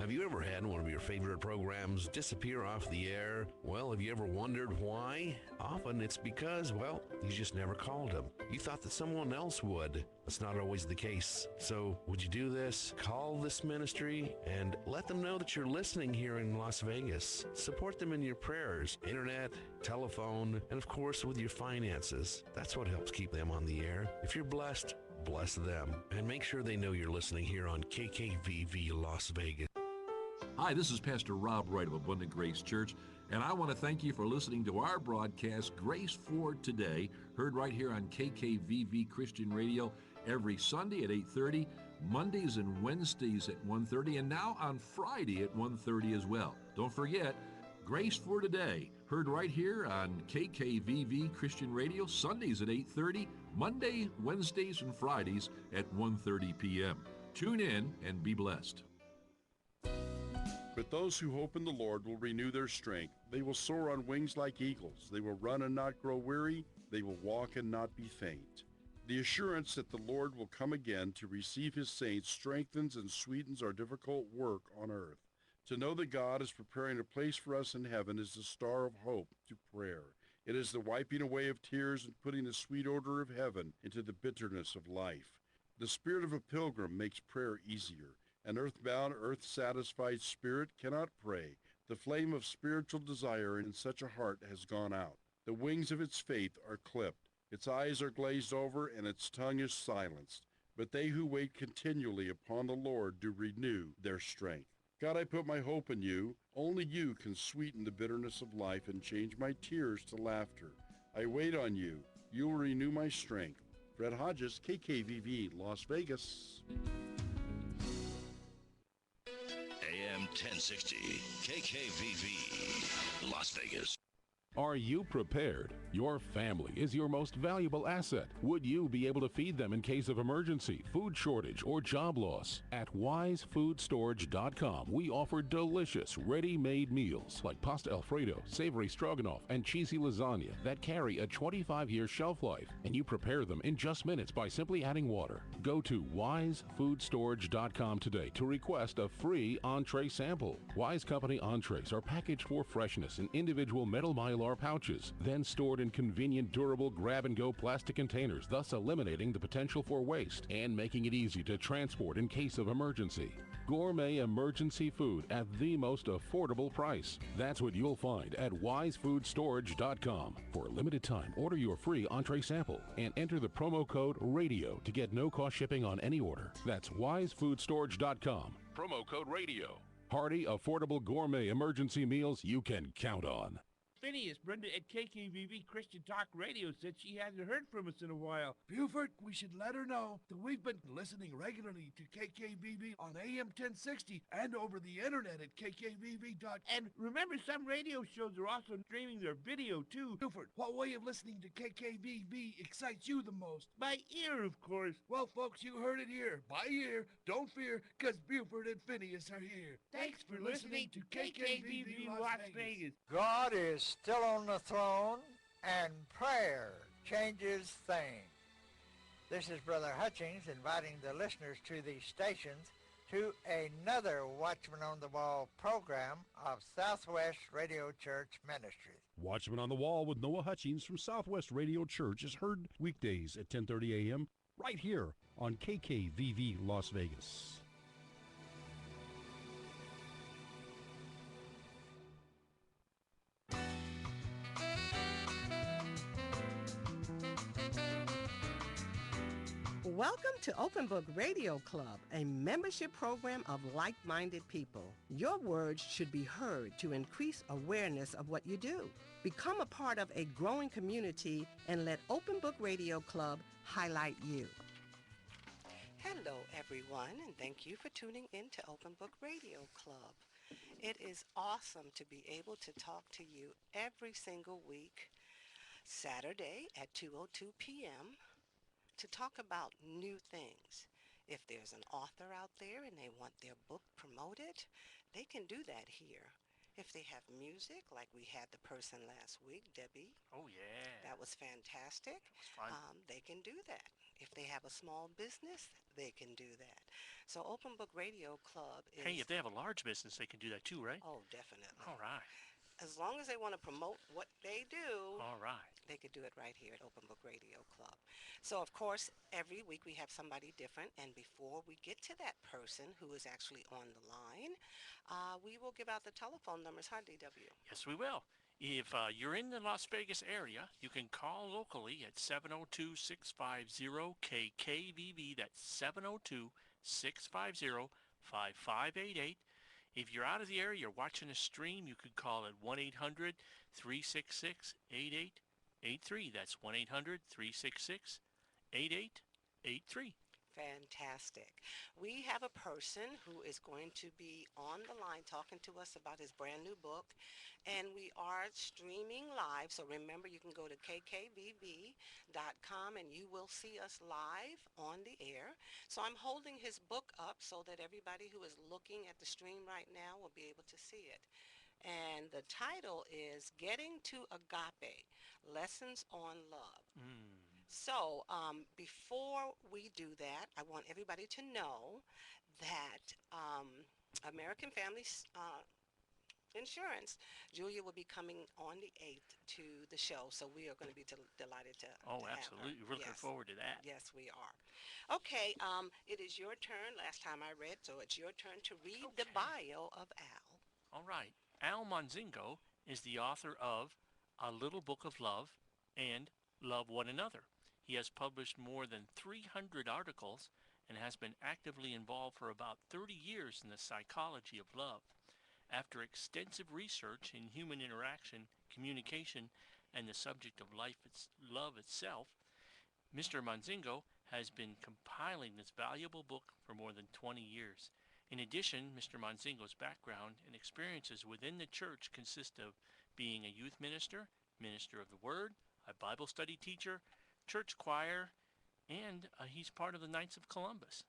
Have you ever had one of your favorite programs disappear off the air? Well, have you ever wondered why? Often it's because, well, you just never called them. You thought that someone else would. That's not always the case. So, would you do this? Call this ministry and let them know that you're listening here in Las Vegas. Support them in your prayers, internet, telephone, and of course with your finances. That's what helps keep them on the air. If you're blessed, bless them. And make sure they know you're listening here on KKVV Las Vegas. Hi, this is Pastor Rob Wright of Abundant Grace Church, and I want to thank you for listening to our broadcast, Grace for Today, heard right here on KKVV Christian Radio every Sunday at 8:30, Mondays and Wednesdays at 1:30, and now on Friday at 1:30 as well. Don't forget, Grace for Today, heard right here on KKVV Christian Radio, Sundays at 8:30, Monday, Wednesdays, and Fridays at 1:30 p.m. Tune in and be blessed. But those who hope in the Lord will renew their strength. They will soar on wings like eagles. They will run and not grow weary. They will walk and not be faint. The assurance that the Lord will come again to receive his saints strengthens and sweetens our difficult work on earth. To know that God is preparing a place for us in heaven is the star of hope to prayer. It is the wiping away of tears and putting the sweet odor of heaven into the bitterness of life. The spirit of a pilgrim makes prayer easier. An earthbound, earth-satisfied spirit cannot pray. The flame of spiritual desire in such a heart has gone out. The wings of its faith are clipped. Its eyes are glazed over, and its tongue is silenced. But they who wait continually upon the Lord do renew their strength. God, I put my hope in you. Only you can sweeten the bitterness of life and change my tears to laughter. I wait on you. You will renew my strength. Fred Hodges, KKVV, Las Vegas. AM 1060, KKVV, Las Vegas. Are you prepared? Your family is your most valuable asset. Would you be able to feed them in case of emergency, food shortage, or job loss? At wisefoodstorage.com, we offer delicious, ready-made meals like pasta Alfredo, savory stroganoff, and cheesy lasagna that carry a 25-year shelf life, and you prepare them in just minutes by simply adding water. Go to wisefoodstorage.com today to request a free entree sample. Wise Company entrees are packaged for freshness in individual metal mylar pouches, then stored in convenient, durable grab-and-go plastic containers, thus eliminating the potential for waste and making it easy to transport in case of emergency. Gourmet emergency food at the most affordable price. That's what you'll find at wisefoodstorage.com. For a limited time, order your free entree sample and enter the promo code RADIO to get no-cost shipping on any order. That's wisefoodstorage.com. Promo code RADIO. Hearty, affordable gourmet emergency meals you can count on. Phineas, Brenda at KKVV Christian Talk Radio said she hasn't heard from us in a while. Buford, we should let her know that we've been listening regularly to KKVV on AM 1060 and over the internet at kkvv.com. And remember, some radio shows are also streaming their video, too. Buford, what way of listening to KKVV excites you the most? By ear, of course. Well, folks, you heard it here. By ear, don't fear, because Buford and Phineas are here. Thanks for listening to KKVV Las Vegas. God is still on the throne, and prayer changes things. This is Brother Hutchings inviting the listeners to these stations to another Watchman on the Wall program of Southwest Radio Church Ministries. Watchman on the Wall with Noah Hutchings from Southwest Radio Church is heard weekdays at 10:30 a.m. right here on KKVV Las Vegas. Welcome to Open Book Radio Club, a membership program of like-minded people. Your words should be heard to increase awareness of what you do. Become a part of a growing community and let Open Book Radio Club highlight you. Hello, everyone, and thank you for tuning in to Open Book Radio Club. It is awesome to be able to talk to you every single week, Saturday at 2:02 p.m., to talk about new things. If there's an author out there and they want their book promoted, they can do that here. If they have music, like we had the person last week, Debbie. Oh, yeah. That was fantastic. That was fun. They can do that. If they have a small business, they can do that. So Open Book Radio Club is... Hey, if they have a large business, they can do that too, right? Oh, definitely. All right. As long as they want to promote what they do, All right. they could do it right here at Open Book Radio Club. So, of course, every week we have somebody different, and before we get to that person who is actually on the line, we will give out the telephone numbers. Hi, DW. Yes, we will. If you're in the Las Vegas area, you can call locally at 702-650-KKVV. That's 702-650-5588. If you're out of the area, you're watching a stream, you could call at 1-800-366-8883. That's 1-800-366-8883. Fantastic. We have a person who is going to be on the line talking to us about his brand new book, and we are streaming live. So remember, you can go to kkvv.com and you will see us live on the air. So I'm holding his book up so that everybody who is looking at the stream right now will be able to see it. And the title is Getting to Agape, Lessons on Love. So before we do that, I want everybody to know that American Family Insurance, Julia will be coming on the 8th to the show, so we are going to be delighted to Oh, to absolutely. have her. We're looking Yes. forward to that. Yes, we are. Okay, it is your turn. Last time I read, so it's your turn to read the bio of Al. All right. Al Monzingo is the author of A Little Book of Love and Love One Another. He has published more than 300 articles and has been actively involved for about 30 years in the psychology of love. After extensive research in human interaction, communication, and the subject of love itself, Mr. Monzingo has been compiling this valuable book for more than 20 years. In addition, Mr. Monzingo's background and experiences within the church consist of being a youth minister, minister of the Word, a Bible study teacher, church choir, and he's part of the Knights of Columbus.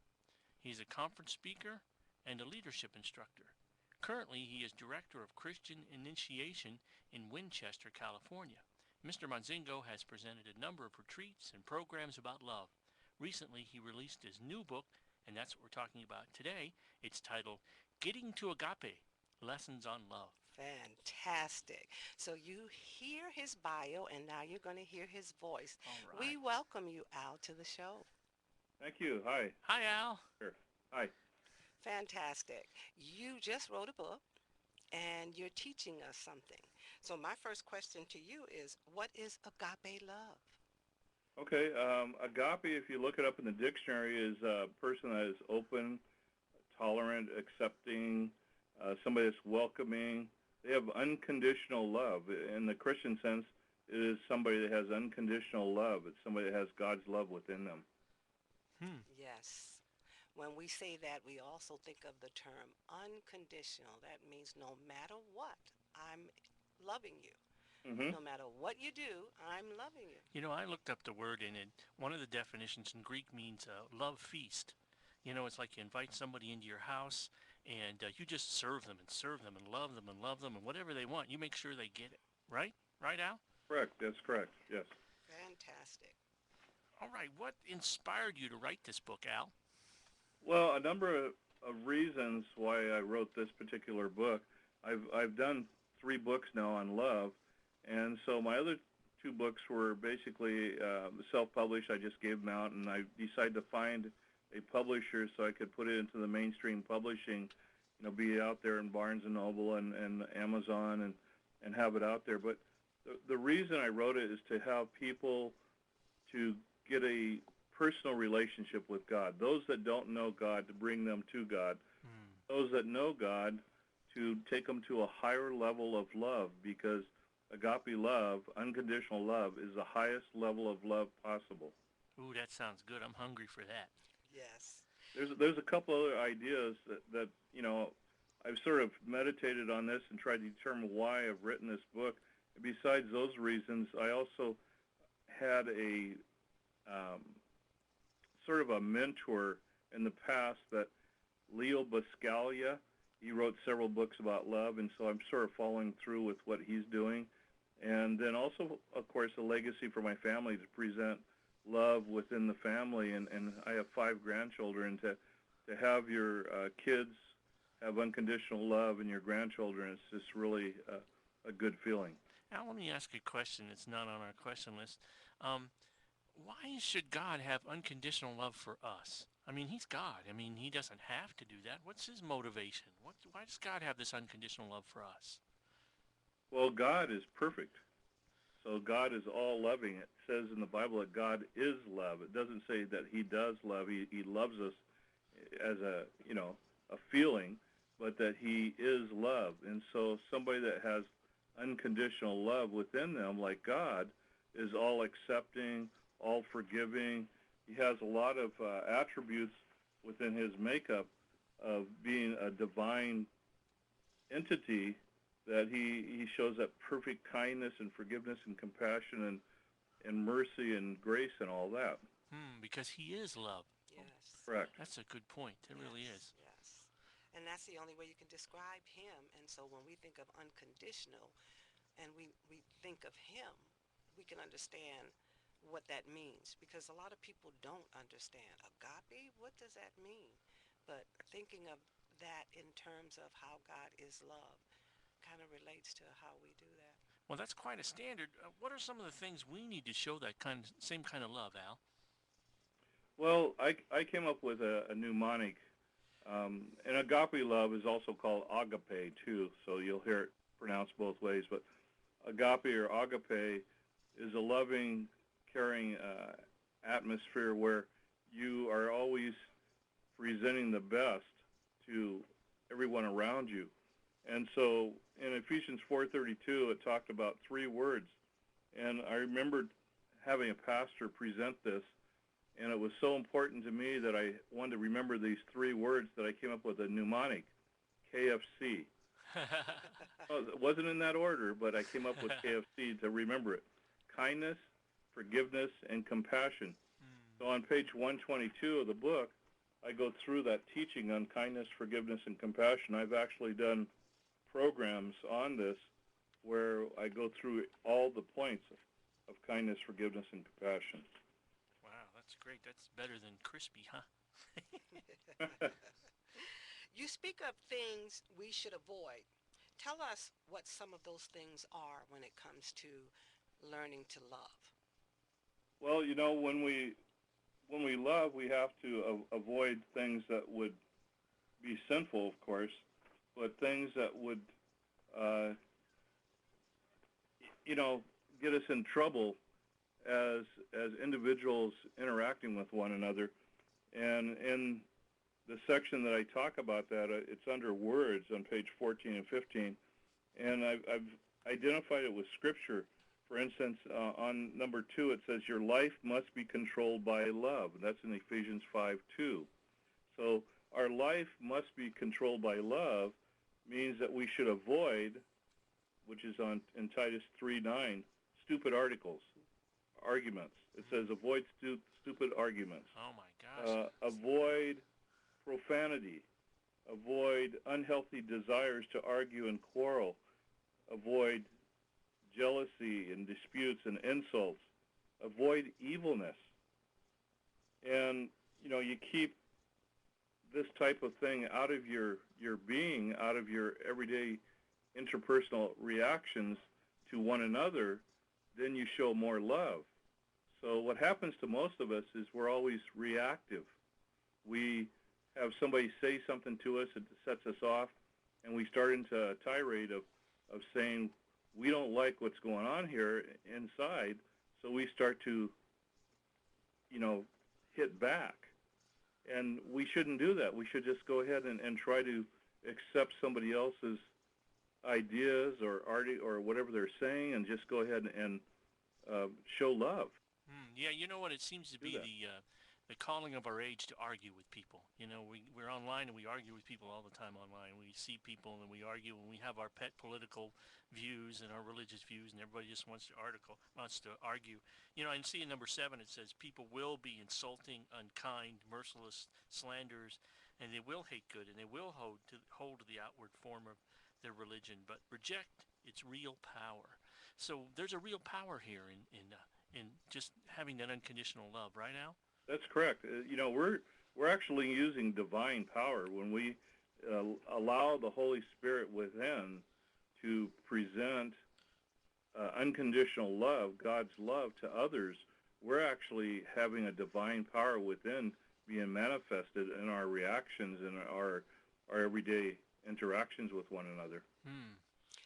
He's a conference speaker and a leadership instructor. Currently, he is Director of Christian Initiation in Winchester, California. Mr. Monzingo has presented a number of retreats and programs about love. Recently, he released his new book, and that's what we're talking about today. It's titled Getting to Agape, Lessons on Love. Fantastic. So you hear his bio, and now you're going to hear his voice. All right. We welcome you, Al, to the show. Thank you. Hi. Hi, Al. Sure. Hi. Fantastic. You just wrote a book, and you're teaching us something. So my first question to you is, what is agape love? Okay. Agape, if you look it up in the dictionary, is a person that is open, tolerant, accepting, somebody that's welcoming. They have unconditional love. In the Christian sense, it is somebody that has unconditional love. It's somebody that has God's love within them. Yes. When we say that, we also think of the term unconditional. That means no matter what, I'm loving you. Mm-hmm. No matter what you do, I'm loving you. You know, I looked up the word, and one of the definitions in Greek means love feast. You know, it's like you invite somebody into your house, and you just serve them and serve them and love them and love them, and whatever they want, you make sure they get it. Right? Right, Al? Correct. That's correct. Yes. Fantastic. All right. What inspired you to write this book, Al? Well, a number of reasons why I wrote this particular book. I've done 3 books now on love, and so my other 2 books were basically self-published. I just gave them out, and I decided to find a publisher so I could put it into the mainstream publishing, you know, be out there in Barnes & Noble and Amazon and have it out there. But the reason I wrote it is to have people to get a personal relationship with God. Those that don't know God, to bring them to God. Those that know God, to take them to a higher level of love, because agape love, unconditional love, is the highest level of love possible. Ooh, that sounds good. I'm hungry for that. Yes. There's a couple other ideas that you know, I've sort of meditated on this and tried to determine why I've written this book. And besides those reasons, I also had a sort of a mentor in the past, that Leo Buscaglia. He wrote several books about love, and so I'm sort of following through with what he's doing. And then also, of course, a legacy for my family to present love within the family. And I have 5 grandchildren, to to have your kids have unconditional love and your grandchildren, it's just really a good feeling. Now, let me ask a question that's not on our question list. Why should God have unconditional love for us? I mean, he's God. I mean, he doesn't have to do that. What's his motivation? Why does God have this unconditional love for us? Well, God is perfect. So God is all loving. It says in the Bible that God is love. It doesn't say that he does love. He loves us as a feeling, but that he is love. And so somebody that has unconditional love within them, like God, is all accepting, all forgiving. He has a lot of attributes within his makeup of being a divine entity, that he shows that perfect kindness and forgiveness and compassion and mercy and grace and all that. Because he is love. Yes. Correct. That's a good point. It really is. Yes. And that's the only way you can describe him. And so when we think of unconditional and we think of him, we can understand what that means, because a lot of people don't understand. Agape, what does that mean? But thinking of that in terms of how God is love kind of relates to how we do that. Well, that's quite a standard. What are some of the things we need to show that same kind of love, Al? Well, I came up with a mnemonic. And agape love is also called agape, too, so you'll hear it pronounced both ways. But agape or agape is a loving, caring atmosphere where you are always presenting the best to everyone around you. And so in Ephesians 4:32, it talked about 3 words. And I remembered having a pastor present this, and it was so important to me that I wanted to remember these 3 words that I came up with a mnemonic, KFC. Well, it wasn't in that order, but I came up with KFC to remember it. Kindness, forgiveness, and compassion. So on page 122 of the book, I go through that teaching on kindness, forgiveness, and compassion. I've actually done programs on this where I go through all the points of kindness, forgiveness, and compassion. Wow, that's great. That's better than crispy, huh? You speak of things we should avoid. Tell us what some of those things are when it comes to learning to love. Well, when we love, we have to avoid things that would be sinful, of course, but things that would, get us in trouble as individuals interacting with one another. And in the section that I talk about that, it's under words on page 14 and 15, and I've identified it with Scripture. For instance, on number 2, it says, your life must be controlled by love. And that's in Ephesians 5:2. So our life must be controlled by love means that we should avoid, which is in Titus 3:9, stupid arguments. It says avoid stupid arguments. Oh, my gosh. Avoid profanity. Avoid unhealthy desires to argue and quarrel. Avoid jealousy and disputes and insults. Avoid evilness. And, you keep this type of thing out of your being, out of your everyday interpersonal reactions to one another, then you show more love. So what happens to most of us is we're always reactive. We have somebody say something to us that sets us off, and we start into a tirade of saying, we don't like what's going on here inside, so we start to, hit back. And we shouldn't do that. We should just go ahead and try to accept somebody else's ideas or whatever they're saying, and just go ahead and show love. Yeah, you know what? It seems to be the calling of our age to argue with people. We're online and we argue with people all the time online. We see people and we argue, and we have our pet political views and our religious views, and everybody just wants to argue. And see in number 7 it says people will be insulting, unkind, merciless, slanderers, and they will hate good, and they will hold to the outward form of their religion, but reject its real power. So there's a real power here in just having that unconditional love, right, Al? That's correct. we're actually using divine power when we allow the Holy Spirit within to present unconditional love, God's love to others. We're actually having a divine power within being manifested in our reactions and our everyday interactions with one another.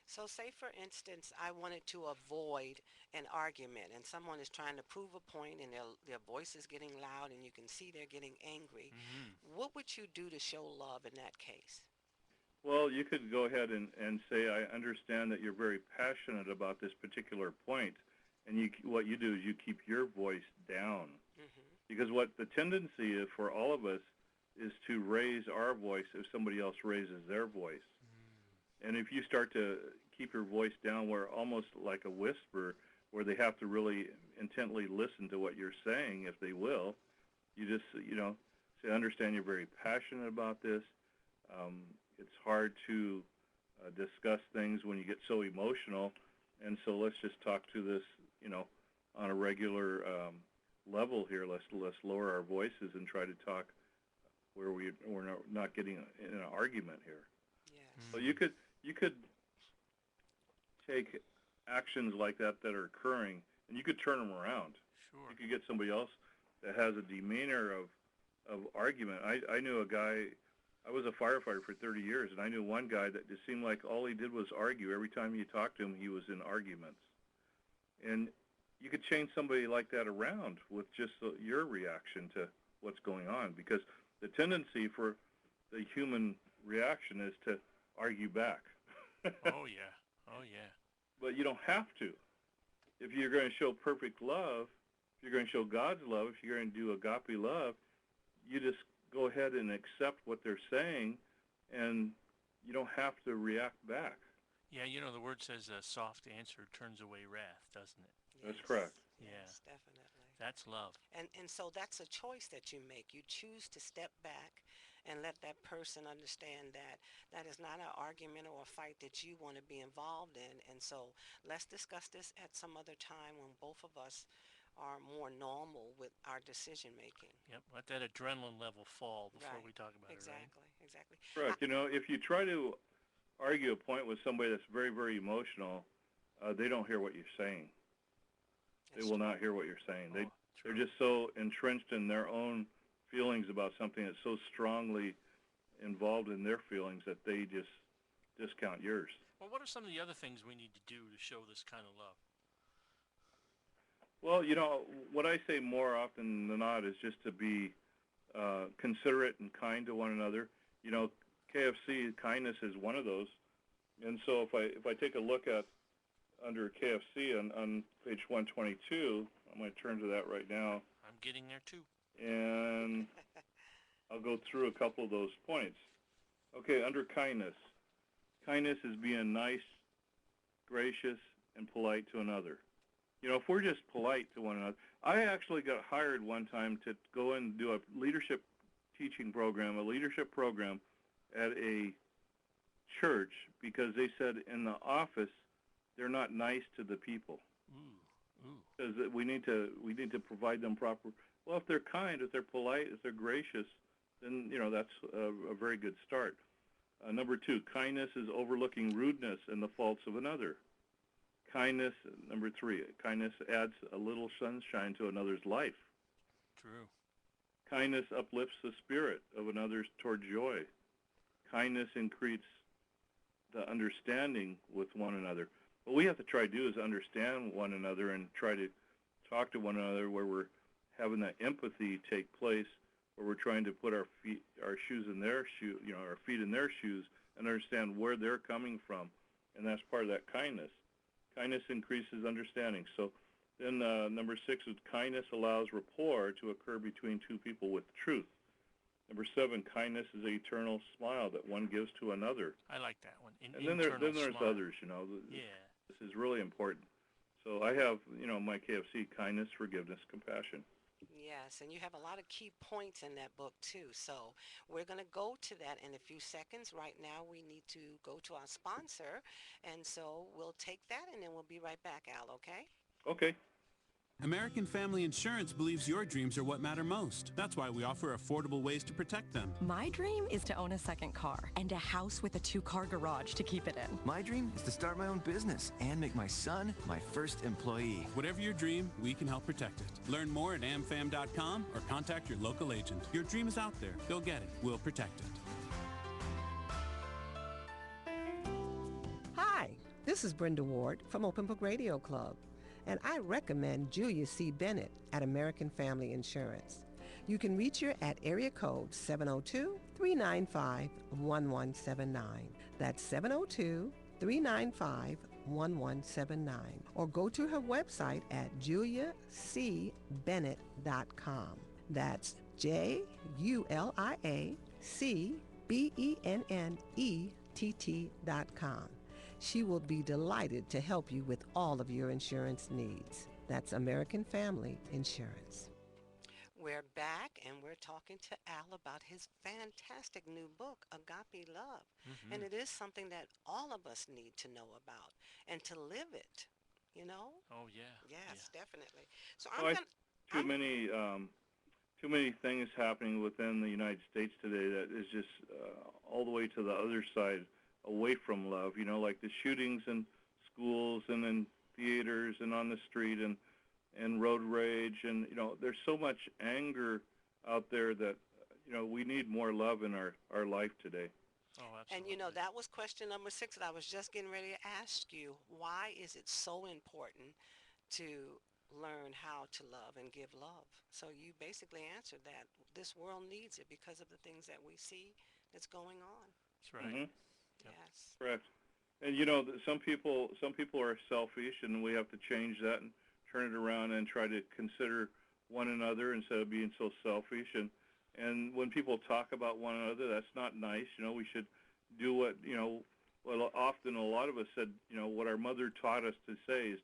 So say, for instance, I wanted to avoid an argument and someone is trying to prove a point and their voice is getting loud and you can see they're getting angry. What would you do to show love in that case? Well, you could go ahead and say, I understand that you're very passionate about this particular point, and what you do is you keep your voice down. Because what the tendency is for all of us is to raise our voice if somebody else raises their voice. And if you start to keep your voice down where almost like a whisper, where they have to really intently listen to what you're saying, if they will, you just, say, I understand you're very passionate about this. It's hard to discuss things when you get so emotional, and so let's just talk to this, on a regular level here. Let's lower our voices and try to talk where we're not getting in an argument here. So you could take actions like that are occurring, and you could turn them around. Sure. You could get somebody else that has a demeanor of argument. I knew a guy. I was a firefighter for 30 years, and I knew one guy that just seemed like all he did was argue. Every time you talked to him, he was in arguments. And you could change somebody like that around with just your reaction to what's going on, because the tendency for the human reaction is to argue back. Oh, yeah. Oh, yeah. But you don't have to. If you're going to show perfect love, if you're going to show God's love, if you're going to do agape love, you just go ahead and accept what they're saying, and you don't have to react back. Yeah, the word says a soft answer turns away wrath, doesn't it? That's correct. Yes, definitely. That's love. And so that's a choice that you make. You choose to step back and let that person understand that that is not an argument or a fight that you want to be involved in. And so let's discuss this at some other time when both of us are more normal with our decision making. Yep, let that adrenaline level fall before we talk about it, right? Exactly. Correct. If you try to argue a point with somebody that's very, very emotional, they don't hear what you're saying. They will not hear what you're saying. They're just so entrenched in their own feelings about something that's so strongly involved in their feelings that they just discount yours. Well, what are some of the other things we need to do to show this kind of love? Well, what I say more often than not is just to be considerate and kind to one another. KFC, kindness is one of those. And so if I take a look at under KFC on page 122, I'm going to turn to that right now. I'm getting there too. And I'll go through a couple of those points. Okay, under kindness. Kindness is being nice, gracious, and polite to another. If we're just polite to one another. I actually got hired one time to go and do a leadership teaching program, a leadership program at a church, because they said in the office they're not nice to the people. Because we need to provide them proper. Well, if they're kind, if they're polite, if they're gracious, then that's a very good start. Number 2, kindness is overlooking rudeness and the faults of another. Kindness, number 3, kindness adds a little sunshine to another's life. True. Kindness uplifts the spirit of another toward joy. Kindness increases the understanding with one another. What we have to try to do is understand one another and try to talk to one another where we're having that empathy take place, where we're trying to put our shoes in their shoe, our feet in their shoes, and understand where they're coming from, and that's part of that kindness. Kindness increases understanding. So then number 6 is kindness allows rapport to occur between two people with truth. Number 7, kindness is an eternal smile that one gives to another. I like that one. And then there's others, Yeah. This is really important. So I have, my KFC, kindness, forgiveness, compassion. Yes, and you have a lot of key points in that book too. So we're going to go to that in a few seconds. Right now we need to go to our sponsor, and so we'll take that and then we'll be right back, Al, okay? Okay. American Family Insurance believes your dreams are what matter most. That's why we offer affordable ways to protect them. My dream is to own a second car and a house with a 2-car garage to keep it in. My dream is to start my own business and make my son my first employee. Whatever your dream, we can help protect it. Learn more at amfam.com or contact your local agent. Your dream is out there. Go get it. We'll protect it. Hi, this is Brenda Ward from Open Book Radio Club, and I recommend Julia C. Bennett at American Family Insurance. You can reach her at area code 702-395-1179. That's 702-395-1179. Or go to her website at juliacbennett.com. That's JuliaCbennett.com. She will be delighted to help you with all of your insurance needs. That's American Family Insurance. We're back, and we're talking to Al about his fantastic new book, Agape Love. Mm-hmm. And it is something that all of us need to know about and to live it, you know? Oh, yeah. Yes, definitely. So too many things happening within the United States today that is just all the way to the other side, away from love, you know, like the shootings in schools and in theaters and on the street and road rage, and, you know, there's so much anger out there that, you know, we need more love in our life today. Oh, absolutely. And, you know, that was question number 6 that I was just getting ready to ask you. Why is it so important to learn how to love and give love? So you basically answered that. This world needs it because of the things that we see that's going on. That's right. Mm-hmm. Yes. Correct. And, you know, some people are selfish, and we have to change that and turn it around and try to consider one another instead of being so selfish. And when people talk about one another, that's not nice. You know, we should do what, you know, well, often a lot of us said, you know, what our mother taught us to say is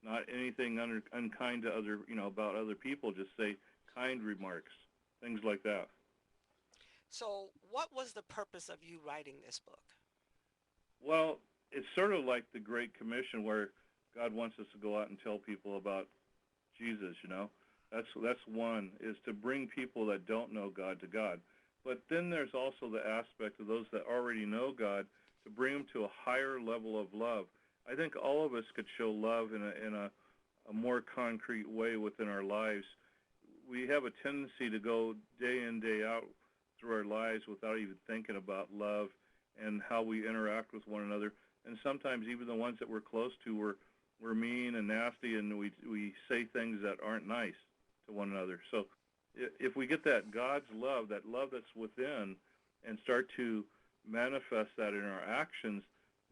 not anything unkind to other, you know, about other people. Just say kind remarks, things like that. So what was the purpose of you writing this book? Well, it's sort of like the Great Commission, where God wants us to go out and tell people about Jesus, you know. That's one, is to bring people that don't know God to God. But then there's also the aspect of those that already know God, to bring them to a higher level of love. I think all of us could show love in a more concrete way within our lives. We have a tendency to go day in, day out through our lives without even thinking about love and how we interact with one another. And sometimes even the ones that we're close to, we're mean and nasty, and we say things that aren't nice to one another. So if we get that God's love, that love that's within, and start to manifest that in our actions,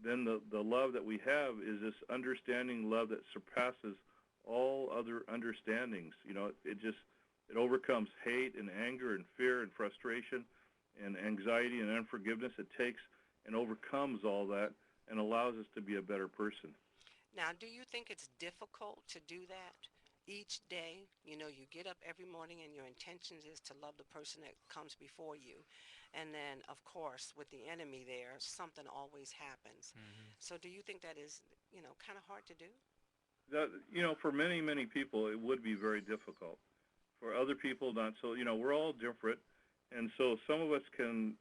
then the love that we have is this understanding love that surpasses all other understandings. You know, it overcomes hate and anger and fear and frustration and anxiety and unforgiveness. It takes and overcomes all that and allows us to be a better person. Now, do you think it's difficult to do that each day? You know, you get up every morning and your intention is to love the person that comes before you. And then, of course, with the enemy there, something always happens. Mm-hmm. So do you think that is, you know, kind of hard to do? That, you know, for many, many people, it would be very difficult. For other people, not so. You know, we're all different. And so some of us can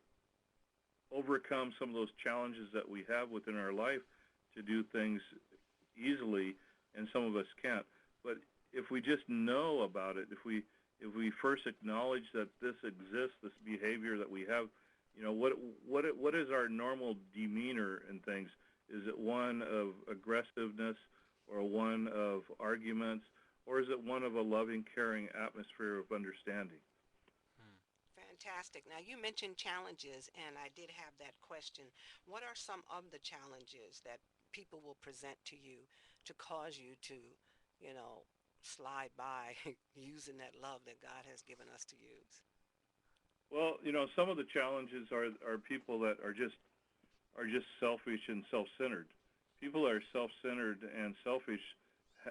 overcome some of those challenges that we have within our life to do things easily, and some of us can't. But if we just know about it, if we first acknowledge that this exists, this behavior that we have, you know, what is our normal demeanor in things? Is it one of aggressiveness, or one of arguments, or is it one of a loving, caring atmosphere of understanding? Fantastic. Now, you mentioned challenges, and I did have that question. What are some of the challenges that people will present to you to cause you to, you know, slide by using that love that God has given us to use? Well, you know, some of the challenges are people that are just selfish and self-centered. People that are self-centered and selfish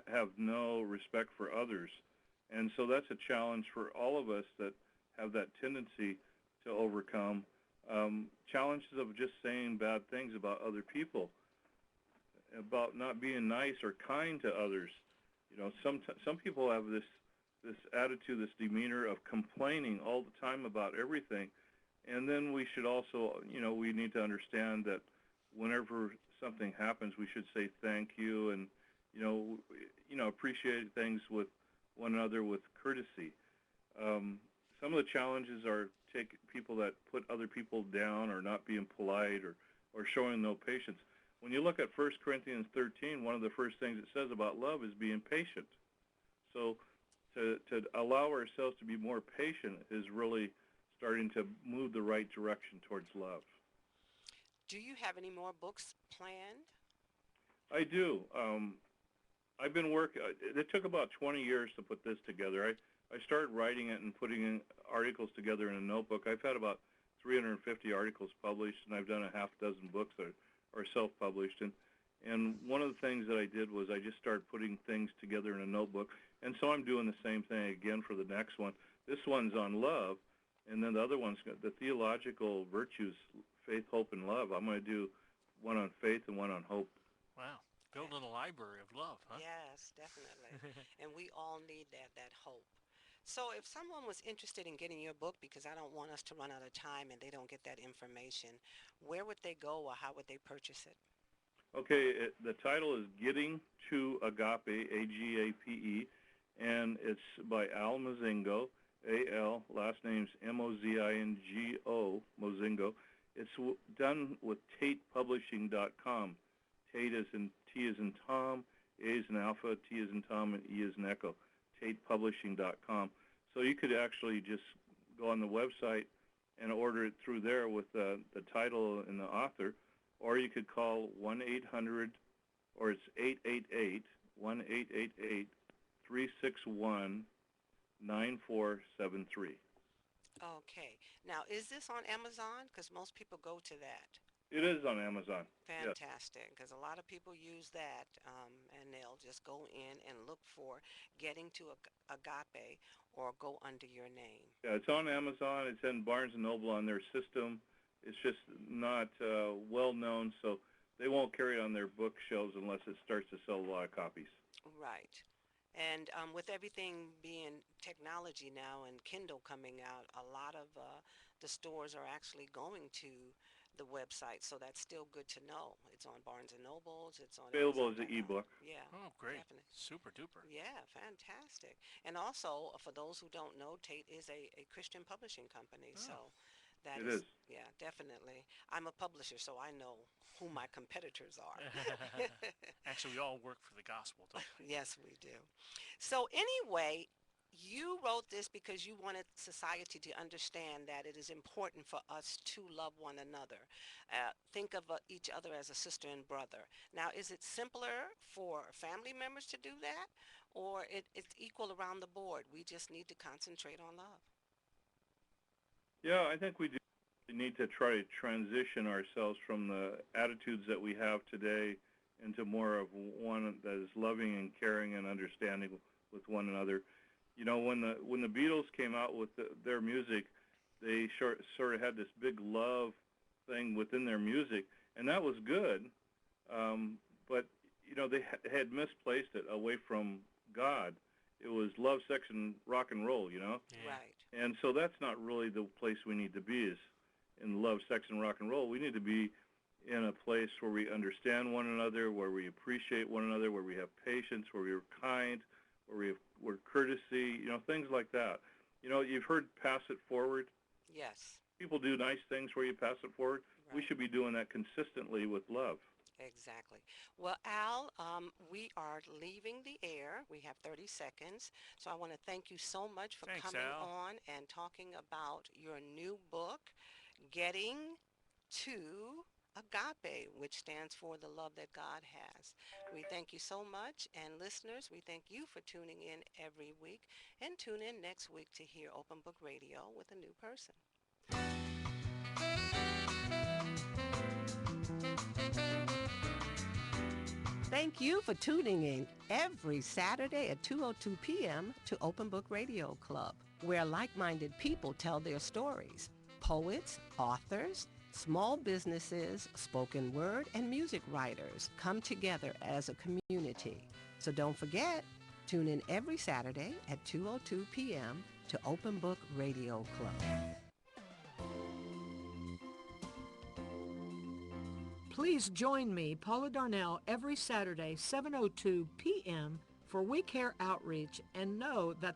have no respect for others. And so that's a challenge for all of us that have that tendency to overcome. Challenges of just saying bad things about other people, about not being nice or kind to others. Some people have this attitude, this demeanor of complaining all the time about everything, and then we should also, we need to understand that whenever something happens, we should say thank you and, appreciate things with one another with courtesy. Some of the challenges are people that put other people down or not being polite or showing no patience. When you look at 1 Corinthians 13, one of the first things it says about love is being patient. So to allow ourselves to be more patient is really starting to move the right direction towards love. Do you have any more books planned? I do. I've been working. It took about 20 years to put this together. I started writing it and putting articles together in a notebook. I've had about 350 articles published, and I've done a half dozen books that are self-published. And one of the things that I did was I just started putting things together in a notebook. And so I'm doing the same thing again for the next one. This one's on love, and then the other one's the theological virtues, faith, hope, and love. I'm going to do one on faith and one on hope. Wow. Building a library of love, huh? Yes, definitely. And we all need that hope. So if someone was interested in getting your book, because I don't want us to run out of time and they don't get that information, where would they go or how would they purchase it? Okay, the title is Getting to Agape, A-G-A-P-E, and it's by Al Mozingo, A-L, last name's M-O-Z-I-N-G-O, Mozingo. It's done with TatePublishing.com. Tate is in T is in Tom, A is in Alpha, T is in Tom, and E is in Echo. TatePublishing.com. So you could actually just go on the website and order it through there with the title and the author, or you could call 1-800, or it's 888, 1-888-361-9473. Okay. Now, is this on Amazon? Because most people go to that. It is on Amazon. Fantastic, because a lot of people use that, and they'll just go in and look for Getting to Agape or go under your name. Yeah, it's on Amazon. It's in Barnes & Noble on their system. It's just not well known, so they won't carry it on their bookshelves unless it starts to sell a lot of copies. Right. And with everything being technology now and Kindle coming out, a lot of the stores are actually going to the website, so that's still good to know. It's on Barnes & Nobles. It's on available Amazon. as an ebook. Yeah. Oh, great. Definitely. Super duper. Yeah, fantastic. And also, for those who don't know, Tate is a Christian publishing company, so that It is. Yeah, definitely. I'm a publisher, so I know who my competitors are. Actually, we all work for the gospel, don't we? Yes, we do. So anyway, you wrote this because you wanted society to understand that it is important for us to love one another. Think of each other as a sister and brother. Now, is it simpler for family members to do that, or it's equal around the board? We just need to concentrate on love. Yeah, I think we do need to try to transition ourselves from the attitudes that we have today into more of one that is loving and caring and understanding with one another. You know, when the Beatles came out with their music, they sort of had this big love thing within their music, and that was good. But you know, they had misplaced it away from God. It was love, sex, and rock and roll. You know. Yeah. Right. And so that's not really the place we need to be. Is in love, sex, and rock and roll. We need to be in a place where we understand one another, where we appreciate one another, where we have patience, where we are kind, where we're courtesy, you know, things like that. You know, you've heard pass it forward. Yes. People do nice things where you pass it forward. Right. We should be doing that consistently with love. Exactly. Well, Al, we are leaving the air. We have 30 seconds. So I want to thank you so much for coming on and talking about your new book, Getting to Agape, which stands for the love that God has. We thank you so much. And listeners, we thank you for tuning in every week. And tune in next week to hear Open Book Radio with a new person. Thank you for tuning in every Saturday at 2:02 p.m. to Open Book Radio Club, where like-minded people tell their stories. Poets, authors, small businesses, spoken word, and music writers come together as a community. So don't forget, Tune in every Saturday at 2:02 p.m. to Open Book Radio Club. Please join me, Paula Darnell, every Saturday, 7:02 p.m. for We Care Outreach, and know that